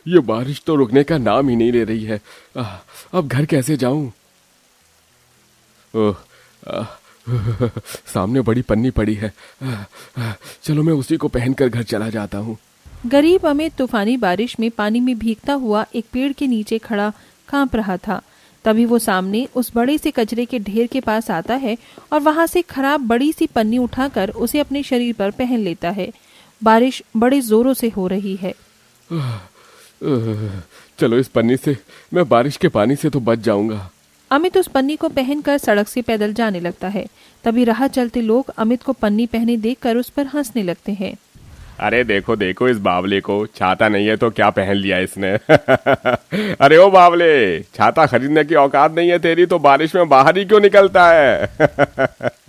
ये बारिश तो रुकने का नाम ही नहीं ले रही है। अब घर कैसे जाऊं? ओह, सामने बड़ी पन्नी पड़ी है। चलो मैं उसी को पहनकर घर चला जाता हूँ। गरीब अमित तूफानी बारिश में पानी में भीगता हुआ एक पेड़ के नीचे खड़ा कांप रहा था। तभी वो सामने उस बड़े से कचरे के ढेर के पास आता है और वहां से खराब बड़ी सी पन्नी उठाकर उसे अपने शरीर पर पहन लेता है। बारिश बड़े जोरों से हो रही है। चलो इस पन्नी से मैं बारिश के पानी से तो बच जाऊंगा। अमित उस पन्नी को पहनकर सड़क से पैदल जाने लगता है। तभी राह चलते लोग अमित को पन्नी पहने देखकर उस पर हंसने लगते हैं। अरे देखो देखो इस बावले को, छाता नहीं है तो क्या पहन लिया इसने। अरे ओ बावले, छाता खरीदने की औकात नहीं है तेरी तो बारिश में बाहर ही क्यों निकलता है?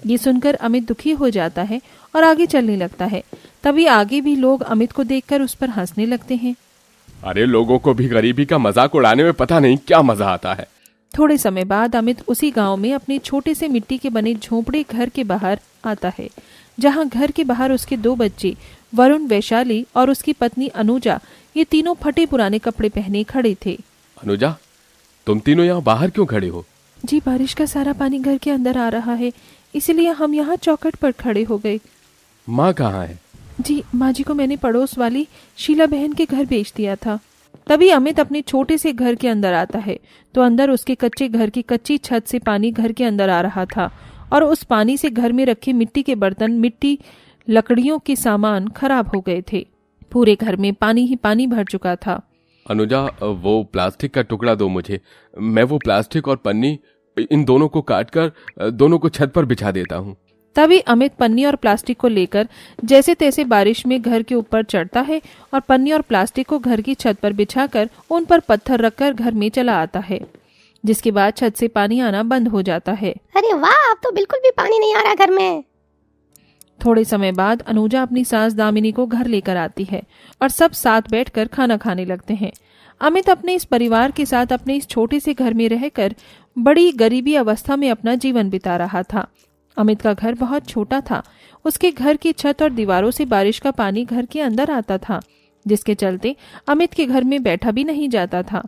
ये सुनकर अमित दुखी हो जाता है और आगे चलने लगता है। तभी आगे भी लोग अमित को देखकर उस पर हंसने लगते हैं। अरे लोगों को भी गरीबी का मजाक उड़ाने में पता नहीं क्या मजा आता है। थोड़े समय बाद अमित उसी गांव में अपने छोटे से मिट्टी के बने झोंपड़े घर के बाहर आता है, जहां घर के बाहर उसके दो बच्चे वरुण, वैशाली और उसकी पत्नी अनुजा, ये तीनों फटे पुराने कपड़े पहने खड़े थे। अनुजा, तुम तीनों यहाँ बाहर क्यों खड़े हो? जी बारिश का सारा पानी घर के अंदर आ रहा है, इसलिए हम यहाँ चौखट पर खड़े हो गए। माँ कहाँ है? जी माँ जी को मैंने पड़ोस वाली शीला बहन के घर भेज दिया था। तभी अमित अपने छोटे से घर के अंदर आता है तो अंदर उसके कच्चे घर की कच्ची छत से पानी घर के अंदर आ रहा था और उस पानी से घर में रखे मिट्टी के बर्तन, मिट्टी, लकड़ियों के सामान खराब हो गए थे। पूरे घर में पानी ही पानी भर चुका था। अनुजा, वो प्लास्टिक का टुकड़ा दो मुझे। मैं वो प्लास्टिक और पन्नी इन दोनों को काटकर दोनों को छत पर बिछा देता हूँ। तभी अमित पन्नी और प्लास्टिक को लेकर जैसे तैसे बारिश में घर के ऊपर चढ़ता है और पन्नी और प्लास्टिक को घर की छत पर बिछाकर उन पर पत्थर रखकर घर में चला आता है, जिसके बाद छत से पानी आना बंद हो जाता है। अरे वाह, अब तो बिल्कुल भी पानी नहीं आ रहा घर में। थोड़े समय बाद अनुजा अपनी सास दामिनी को घर लेकर आती है और सब साथ बैठकर खाना खाने लगते हैं। अमित अपने इस परिवार के साथ अपने इस छोटे से घर में रहकर बड़ी गरीबी अवस्था में अपना जीवन बिता रहा था। अमित का घर बहुत छोटा था। उसके घर की छत और दीवारों से बारिश का पानी घर के अंदर आता था, जिसके चलते अमित के घर में बैठा भी नहीं जाता था।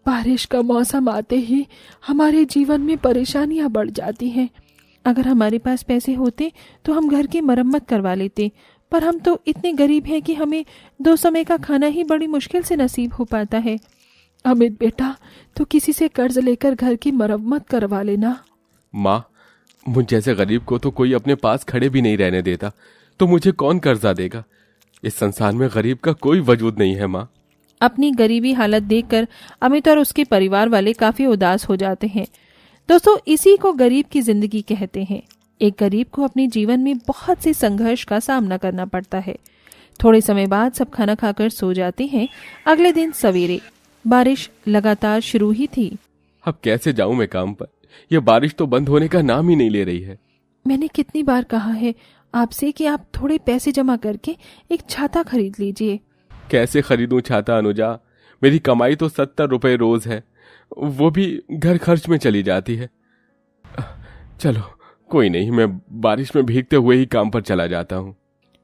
बारिश का मौसम आते ही हमारे जीवन में परेशानियां बढ़ जाती हैं। अगर हमारे पास पैसे होते तो हम घर की मरम्मत करवा लेते, पर हम तो इतने गरीब हैं कि हमें 2 समय का खाना ही बड़ी मुश्किल से नसीब हो पाता है। अमित बेटा, तो किसी से कर्ज लेकर घर की मरम्मत करवा लेना। माँ, मुझ जैसे गरीब को तो कोई अपने पास खड़े भी नहीं रहने देता, तो मुझे कौन कर्जा देगा? इस संसार में गरीब का कोई वजूद नहीं है माँ। अपनी गरीबी हालत देखकर अमित और उसके परिवार वाले काफी उदास हो जाते हैं। दोस्तों, इसी को गरीब की जिंदगी कहते हैं। एक गरीब को अपने जीवन में बहुत से संघर्ष का सामना करना पड़ता है। थोड़े समय बाद सब खाना खाकर सो जाते हैं। अगले दिन सवेरे बारिश लगातार शुरू ही थी। अब कैसे जाऊं मैं काम पर? यह बारिश तो बंद होने का नाम ही नहीं ले रही है। मैंने कितनी बार कहा है आपसे कि आप थोड़े पैसे जमा करके एक छाता खरीद लीजिए। कैसे खरीदूं छाता अनुजा? मेरी कमाई तो 70 रुपए रोज है, वो भी घर खर्च में चली जाती है। चलो कोई नहीं, मैं बारिश में भीगते हुए ही काम पर चला जाता हूँ।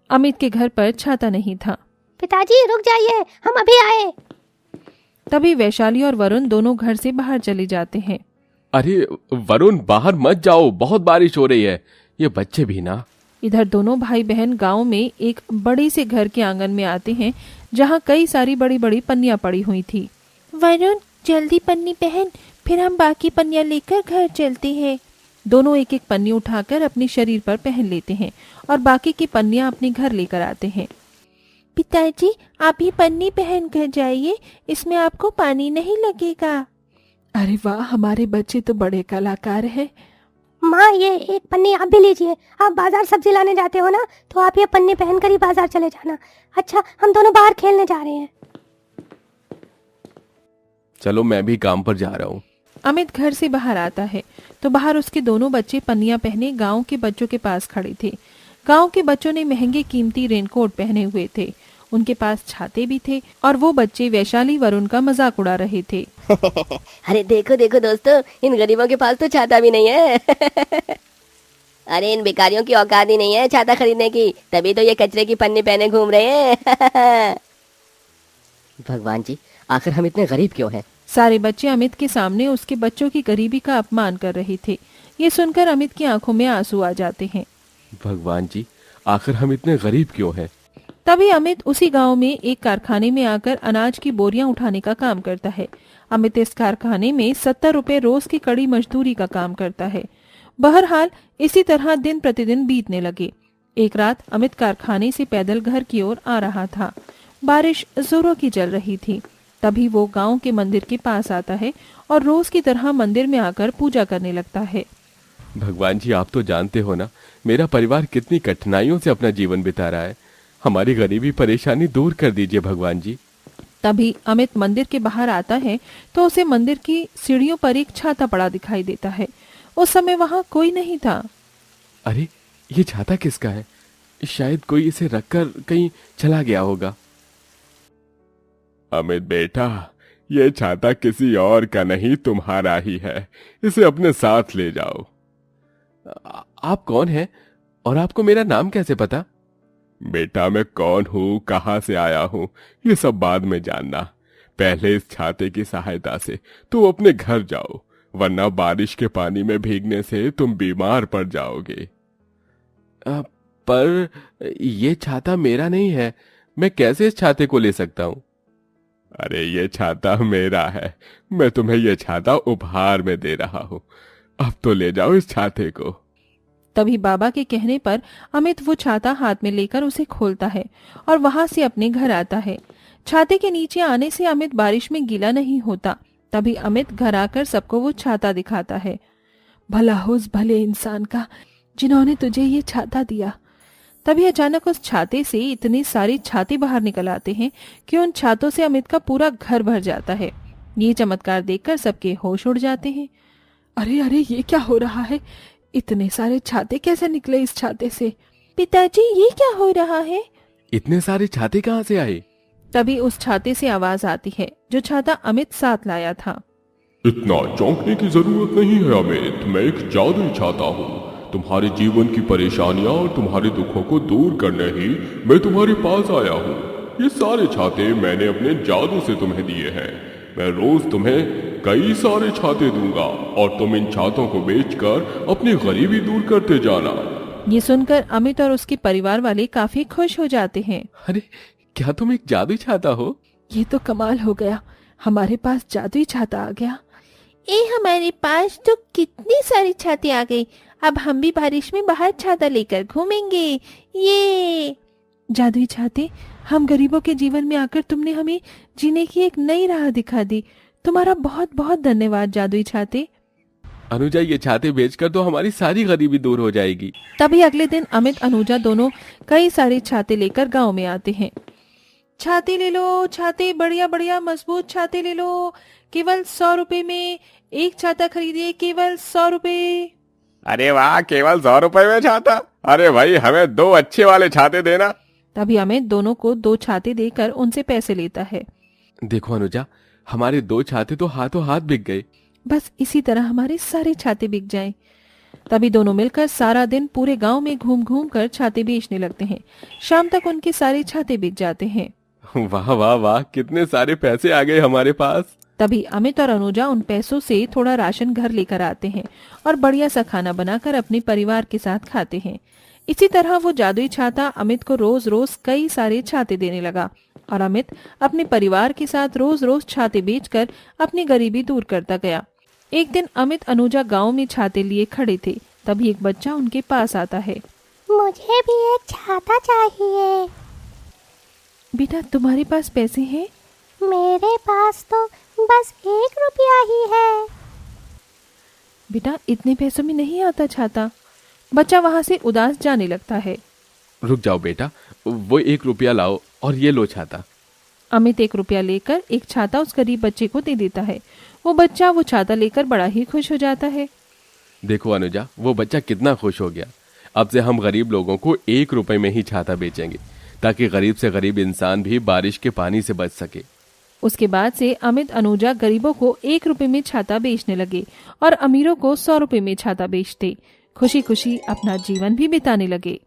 अमित के घर पर छाता नहीं था। पिताजी रुक जाइए, हम अभी आए। तभी वैशाली और वरुण दोनों घर से बाहर चले जाते हैं। अरे वरुण, बाहर मत जाओ, बहुत बारिश हो रही है। ये बच्चे भी ना। इधर दोनों भाई बहन गांव में एक बड़े से घर के आंगन में आते हैं, जहां कई सारी बड़ी बड़ी पन्नियां पड़ी हुई थी। वरुण, जल्दी पन्नी पहन, फिर हम बाकी पन्नियां लेकर घर चलते हैं। दोनों एक एक पन्नी उठाकर अपने शरीर पर पहन लेते हैं और बाकी की पन्नियां अपने घर लेकर आते हैं। पिताजी, आप ही पन्नी पहन कर जाइए, इसमें आपको पानी नहीं लगेगा। अरे वाह, हमारे बच्चे तो बड़े कलाकार हैं। माँ, ये एक पन्नी आप भी लीजिए। आप बाजार सब्जी लाने जाते हो ना, तो आप ये पन्नी पहनकर ही बाजार चले जाना। अच्छा, हम दोनों बाहर खेलने जा रहे हैं। चलो मैं भी काम पर जा रहा हूँ। अमित घर से बाहर आता है तो बाहर उसके दोनों बच्चे पन्नियां पहने गांव के बच्चों के पास खड़े थे। गांव के बच्चों ने महंगे कीमती रेनकोट पहने हुए थे, उनके पास छाते भी थे और वो बच्चे वैशाली वरुण का मजाक उड़ा रहे थे। अरे देखो देखो दोस्तों, इन गरीबों के पास तो छाता भी नहीं है। अरे इन भिखारियों की औकात ही नहीं है छाता खरीदने की, तभी तो ये कचरे की पन्नी पहने घूम रहे हैं। भगवान जी, आखिर हम इतने गरीब क्यों हैं? सारे बच्चे अमित के सामने उसके बच्चों की गरीबी का अपमान कर रहे थे। ये सुनकर अमित की आंखों में आंसू आ जाते हैं। भगवान जी, आखिर हम इतने गरीब क्यों हैं? तभी अमित उसी गांव में एक कारखाने में आकर अनाज की बोरियां उठाने का काम करता है। अमित इस कारखाने में 70 रुपए रोज की कड़ी मजदूरी का काम करता है। बहरहाल इसी तरह दिन प्रतिदिन बीतने लगे। एक रात अमित कारखाने से पैदल घर की ओर आ रहा था। बारिश जोरों की चल रही थी। तभी वो गांव के मंदिर के पास आता है और रोज की तरह मंदिर में आकर पूजा करने लगता है। भगवान जी, आप तो जानते हो ना, मेरा परिवार कितनी कठिनाइयों से अपना जीवन बिता रहा है। हमारी गरीबी परेशानी दूर कर दीजिए भगवान जी। तभी अमित मंदिर के बाहर आता है तो उसे मंदिर की सीढ़ियों पर एक छाता पड़ा दिखाई देता है। उस समय वहां कोई नहीं था। अरे, ये छाता किसका है? शायद कोई इसे रखकर कहीं चला गया होगा। अमित बेटा, ये छाता किसी और का नहीं, तुम्हारा ही है। इसे अपने साथ ले जाओ। आप कौन हैं और आपको मेरा नाम कैसे पता? बेटा, मैं कौन हूँ, कहाँ से आया हूँ, ये सब बाद में जानना। पहले इस छाते की सहायता से तुम अपने घर जाओ, वरना बारिश के पानी में भीगने से तुम बीमार पड़ जाओगे। पर ये छाता मेरा नहीं है, मैं कैसे इस छाते को ले सकता हूँ? अरे, ये छाता मेरा है, मैं तुम्हें ये छाता उपहार में दे रहा हूँ। अब तो ले जाओ इस छाते को। तभी बाबा के कहने पर अमित वो छाता हाथ में लेकर उसे खोलता है और वहां से अपने घर आता है। छाते के नीचे आने से अमित बारिश में गीला नहीं होता। तभी अमित घर आकर सबको वो छाता दिखाता है। भला हो उस भले इंसान का जिन्होंने तुझे ये छाता दिया। तभी अचानक उस छाते से इतने सारे छाते बाहर निकल आते हैं कि उन छातों से अमित का पूरा घर भर जाता है। ये चमत्कार देखकर सबके होश उड़ जाते हैं। अरे अरे, ये क्या हो रहा है? इतने सारे छाते कैसे निकले इस छाते से? पिताजी, ये क्या हो रहा है? इतने सारे छाते कहाँ से आए? तभी उस छाते से आवाज आती है जो छाता अमित साथ लाया था। इतना चौंकने की जरूरत नहीं है अमित, मैं एक जादुई छाता हूँ। तुम्हारे जीवन की परेशानियां और तुम्हारे दुखों को दूर करने ही मैं तुम्हारे पास आया हूँ। ये सारे छाते मैंने अपने जादू से तुम्हें दिए हैं। मैं रोज तुम्हें कई सारे छाते दूंगा और तुम इन छातों को बेचकर अपनी गरीबी दूर करते जाना। ये सुनकर अमित और उसके परिवार वाले काफी खुश हो जाते हैं। अरे, क्या तुम एक जादुई छाता हो? ये तो कमाल हो गया, हमारे पास जादुई छाता आ गया। हमारे पास तो कितनी सारी छाते आ गई। अब हम भी बारिश में बाहर छाता लेकर घूमेंगे। ये जादुई छाते, हम गरीबों के जीवन में आकर तुमने हमें जीने की एक नई राह दिखा दी। तुम्हारा बहुत बहुत धन्यवाद जादुई छाते। अनुजा, ये छाते बेचकर तो हमारी सारी गरीबी दूर हो जाएगी। तभी अगले दिन अमित अनुजा दोनों कई सारे छाते लेकर गांव में आते हैं। छाते ले लो, छाते बढ़िया बढ़िया मजबूत छाते ले लो, केवल 100 रुपए में एक छाता खरीदिए, केवल 100 रुपए। अरे वाह, केवल 100 रुपए में छाता? अरे भाई, हमें 2 अच्छे वाले छाते देना। तभी अमित दोनों को 2 छाते देकर उनसे पैसे लेता है। देखो अनुजा, हमारे 2 छाते तो हाथों हाथ बिक गए। बस इसी तरह हमारे सारे छाते बिक जाएं। तभी दोनों मिलकर सारा दिन पूरे गांव में घूम घूम कर छाते बेचने लगते हैं। शाम तक उनके सारे छाते बिक जाते हैं। वाह वाह वाह, कितने सारे पैसे आ गए हमारे पास। तभी अमित और अनुजा उन पैसों से थोड़ा राशन घर लेकर आते हैं और बढ़िया सा खाना बनाकर अपने परिवार के साथ खाते हैं। इसी तरह वो जादुई छाता अमित को रोज रोज कई सारे छाते देने लगा और अमित अपने परिवार के साथ रोज रोज छाते बेचकर अपनी गरीबी दूर करता गया। एक दिन अमित अनुजा गांव में छाते लिए खड़े थे। तभी एक बच्चा उनके पास आता है। मुझे भी एक छाता चाहिए। बेटा, तुम्हारे पास पैसे हैं? मेरे पास तो बस 1 रुपया ही है। बेटा, इतने पैसों में नहीं आता छाता। बच्चा वहां से उदास जाने लगता है। रुक जाओ बेटा, वो 1 रुपया लाओ और ये लो छाता। अमित 1 रुपया लेकर एक छाता उस गरीब बच्चे को दे देता है। वो बच्चा वो छाता लेकर बड़ा ही खुश हो जाता है। देखो अनुजा, वो बच्चा कितना खुश हो गया। अब से हम गरीब लोगों को 1 रुपए में ही छाता बेचेंगे, ताकि गरीब से गरीब इंसान भी बारिश के पानी से बच सके। उसके बाद से अमित अनुजा गरीबों को 1 रुपए में छाता बेचने लगे और अमीरों को 100 रुपए में छाता बेचते। खुशी खुशी अपना जीवन भी बिताने लगे।